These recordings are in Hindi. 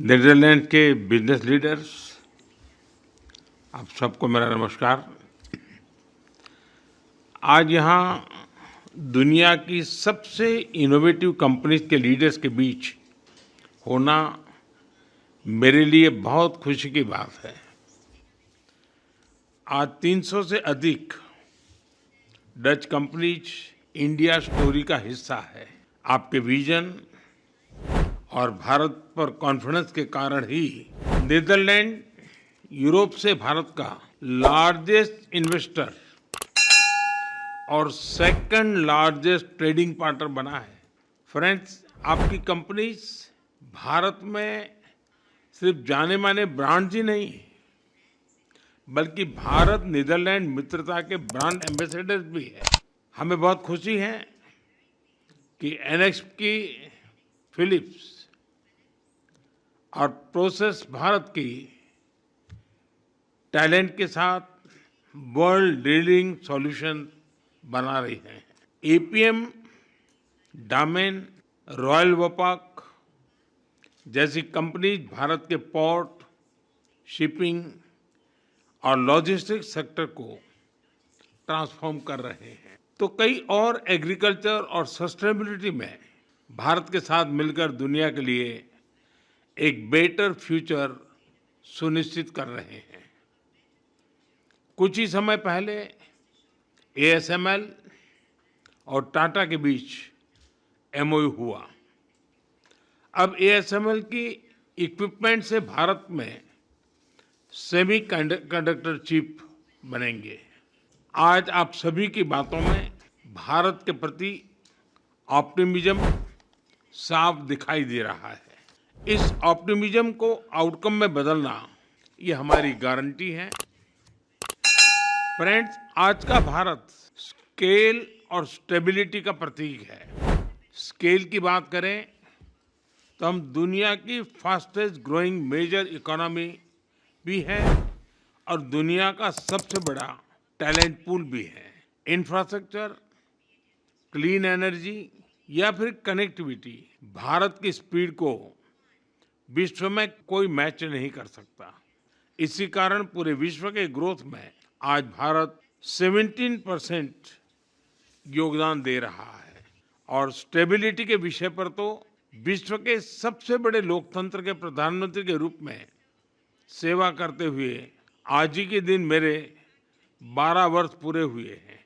नीदरलैंड के बिजनेस लीडर्स, आप सबको मेरा नमस्कार। आज यहाँ दुनिया की सबसे इनोवेटिव कंपनीज के लीडर्स के बीच होना मेरे लिए बहुत खुशी की बात है। आज 300 से अधिक डच कंपनीज इंडिया स्टोरी का हिस्सा है। आपके विजन और भारत पर कॉन्फिडेंस के कारण ही नीदरलैंड यूरोप से भारत का लार्जेस्ट इन्वेस्टर और सेकंड लार्जेस्ट ट्रेडिंग पार्टनर बना है। फ्रेंड्स, आपकी कंपनीज भारत में सिर्फ जाने माने ब्रांड्स ही नहीं, बल्कि भारत नीदरलैंड मित्रता के ब्रांड एम्बेसडर्स भी है। हमें बहुत खुशी है कि एनएक्स की फिलिप्स और प्रोसेस भारत की टैलेंट के साथ वर्ल्ड लीडिंग सॉल्यूशन बना रही हैं। एपीएम, डामेन, रॉयल वोपाक जैसी कंपनीज भारत के पोर्ट, शिपिंग और लॉजिस्टिक्स सेक्टर को ट्रांसफॉर्म कर रहे हैं। तो कई और एग्रीकल्चर और सस्टेनेबिलिटी में भारत के साथ मिलकर दुनिया के लिए एक बेटर फ्यूचर सुनिश्चित कर रहे हैं। कुछ ही समय पहले एएसएमएल और टाटा के बीच एमओयू हुआ। अब एएसएमएल की इक्विपमेंट से भारत में सेमी कंडक्टर चिप बनेंगे। आज आप सभी की बातों में भारत के प्रति ऑप्टिमिज्म साफ दिखाई दे रहा है। इस ऑप्टिमिज्म को आउटकम में बदलना, ये हमारी गारंटी है। फ्रेंड्स, आज का भारत स्केल और स्टेबिलिटी का प्रतीक है। स्केल की बात करें तो हम दुनिया की फास्टेस्ट ग्रोइंग मेजर इकोनॉमी भी है और दुनिया का सबसे बड़ा टैलेंट पूल भी है। इंफ्रास्ट्रक्चर, क्लीन एनर्जी या फिर कनेक्टिविटी, भारत की स्पीड को विश्व में कोई मैच नहीं कर सकता। इसी कारण पूरे विश्व के ग्रोथ में आज भारत 17% योगदान दे रहा है। और स्टेबिलिटी के विषय पर तो विश्व के सबसे बड़े लोकतंत्र के प्रधानमंत्री के रूप में सेवा करते हुए आज ही के दिन मेरे 12 वर्ष पूरे हुए हैं।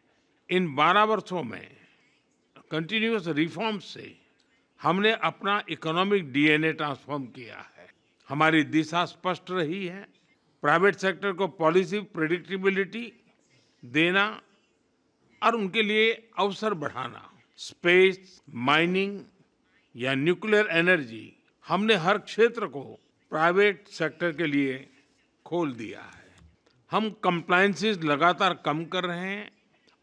इन 12 वर्षों में कंटिन्यूअस रिफॉर्म्स से हमने अपना इकोनॉमिक डीएनए ट्रांसफॉर्म किया है। हमारी दिशा स्पष्ट रही है। प्राइवेट सेक्टर को पॉलिसी प्रेडिक्टेबिलिटी देना और उनके लिए अवसर बढ़ाना। स्पेस, माइनिंग या न्यूक्लियर एनर्जी, हमने हर क्षेत्र को प्राइवेट सेक्टर के लिए खोल दिया है। हम कंप्लायंसेस लगातार कम कर रहे हैं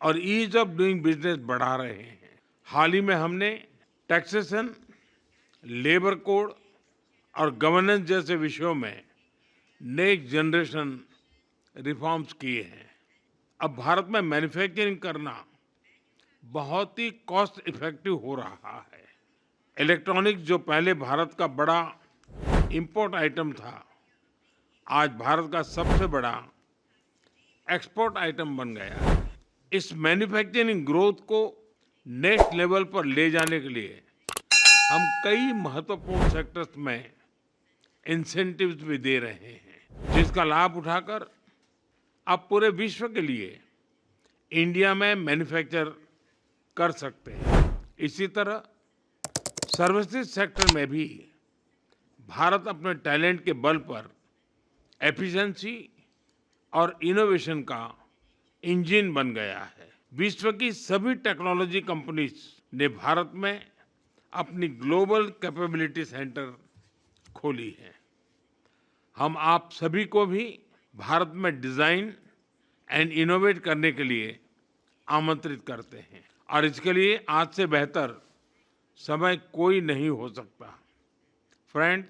और ईज ऑफ डूइंग बिजनेस बढ़ा रहे हैं। हाल ही में हमने टैक्सेशन, लेबर कोड और गवर्नेंस जैसे विषयों में नेक्स्ट जनरेशन रिफॉर्म्स किए हैं। अब भारत में मैन्युफैक्चरिंग करना बहुत ही कॉस्ट इफेक्टिव हो रहा है। इलेक्ट्रॉनिक्स, जो पहले भारत का बड़ा इंपोर्ट आइटम था, आज भारत का सबसे बड़ा एक्सपोर्ट आइटम बन गया है। इस मैन्युफैक्चरिंग ग्रोथ को नेक्स्ट लेवल पर ले जाने के लिए हम कई महत्वपूर्ण सेक्टर्स में इंसेंटिव्स भी दे रहे हैं, जिसका लाभ उठाकर आप पूरे विश्व के लिए इंडिया में मैन्युफैक्चर कर सकते हैं। इसी तरह सर्विसेज सेक्टर में भी भारत अपने टैलेंट के बल पर एफिशिएंसी और इनोवेशन का इंजन बन गया है। विश्व की सभी टेक्नोलॉजी कंपनीज ने भारत में अपनी ग्लोबल कैपेबिलिटी सेंटर खोली है। हम आप सभी को भी भारत में डिजाइन एंड इनोवेट करने के लिए आमंत्रित करते हैं और इसके लिए आज से बेहतर समय कोई नहीं हो सकता। फ्रेंड्स,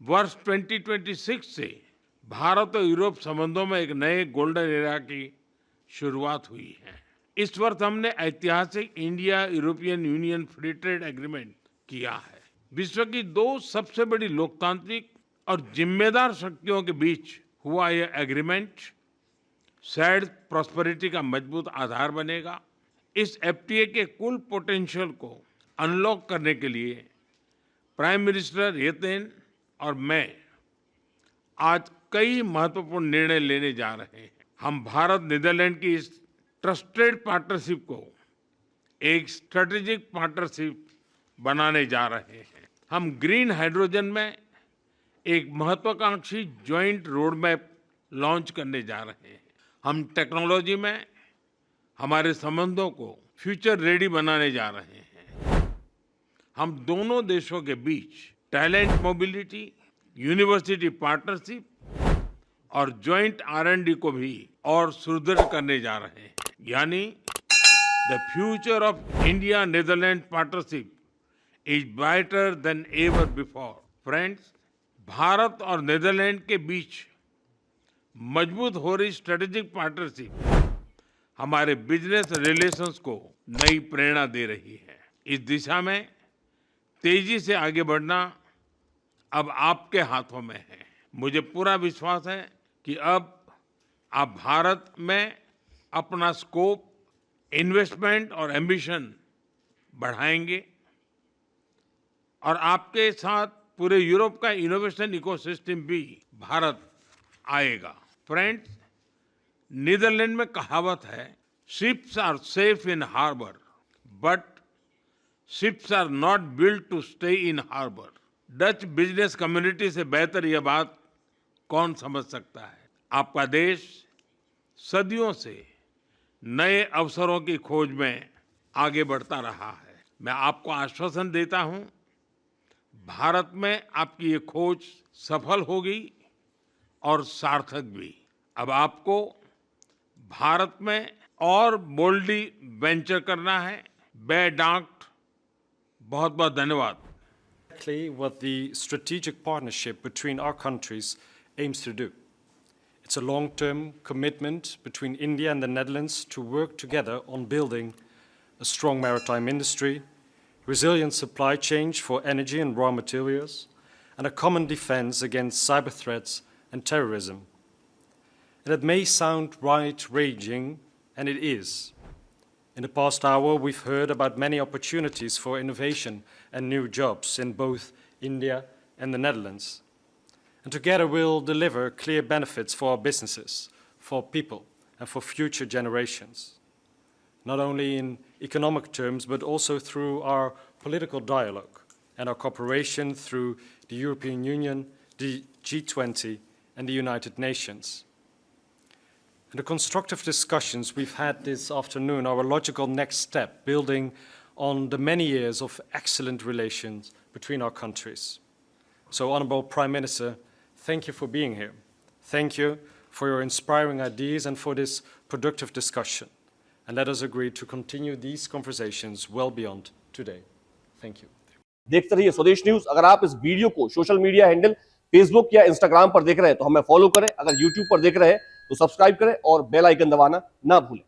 वर्ष 2026 से भारत और यूरोप संबंधों में एक नए गोल्डन एरा की शुरुआत हुई है। इस वर्ष हमने ऐतिहासिक India European union free trade agreement किया है। विश्व की दो सबसे बड़ी लोकतांत्रिक और जिम्मेदार शक्तियों के बीच हुआ यह एग्रीमेंट शेयर्ड प्रॉस्पेरिटी का मजबूत आधार बनेगा। इस एफटीए के कुल पोटेंशियल को अनलॉक करने के लिए प्राइम मिनिस्टर येतेन और मैं आज कई महत्वपूर्ण निर्णय लेने जा रहे हैं। हम भारत नीदरलैंड की इस ट्रस्टेड पार्टनरशिप को एक स्ट्रेटेजिक पार्टनरशिप बनाने जा रहे हैं। हम ग्रीन हाइड्रोजन में एक महत्वाकांक्षी ज्वाइंट रोड मैप लॉन्च करने जा रहे हैं। हम टेक्नोलॉजी में हमारे संबंधों को फ्यूचर रेडी बनाने जा रहे हैं। हम दोनों देशों के बीच टैलेंट मोबिलिटी, यूनिवर्सिटी पार्टनरशिप और ज्वाइंट R&D को भी और सुदृढ़ करने जा रहे हैं। यानी the future of India Netherland partnership is brighter than ever before. Friends, Bharat और नीदरलैंड के बीच मजबूत हो रही स्ट्रेटेजिक पार्टनरशिप हमारे बिजनेस रिलेशंस को नई प्रेरणा दे रही है। इस दिशा में तेजी से आगे बढ़ना अब आपके हाथों में है। मुझे पूरा विश्वास है कि अब आप भारत में अपना स्कोप, इन्वेस्टमेंट और एम्बिशन बढ़ाएंगे और आपके साथ पूरे यूरोप का इनोवेशन इकोसिस्टम भी भारत आएगा। फ्रेंड्स, नीदरलैंड में कहावत है, ships are safe in harbour but ships are not built to stay in harbour. Dutch business community से बेहतर यह बात कौन समझ सकता है। आपका देश सदियों से नए अवसरों की खोज में आगे बढ़ता रहा है। मैं आपको आश्वासन देता हूं, भारत में आपकी ये खोज सफल होगी और सार्थक भी। अब आपको भारत में और बोल्डली वेंचर करना है। बेडांट, बहुत बहुत धन्यवाद। Exactly what the strategic partnership between our countries aims to do. It's a long-term commitment between India and the Netherlands to work together on building a strong maritime industry, resilient supply chains for energy and raw materials, and a common defense against cyber threats and terrorism. And it may sound wide-ranging, and it is. In the past hour, we've heard about many opportunities for innovation and new jobs in both India and the Netherlands. And together we'll deliver clear benefits for our businesses, for people, and for future generations. Not only in economic terms, but also through our political dialogue and our cooperation through the European Union, the G20, and the United Nations. And the constructive discussions we've had this afternoon are a logical next step, building on the many years of excellent relations between our countries. So, Honourable Prime Minister, thank you for being here. Thank you for your inspiring ideas and for this productive discussion. And let us agree to continue these conversations well beyond today. Thank you. देखते रहिए स्वदेश न्यूज। अगर आप इस वीडियो को सोशल मीडिया हैंडल फेसबुक या इंस्टाग्राम पर देख रहे हैं तो हमें फॉलो करें। अगर यूट्यूब पर देख रहे हैं तो सब्सक्राइब करें और बेल आइकन दबाना ना भूलें।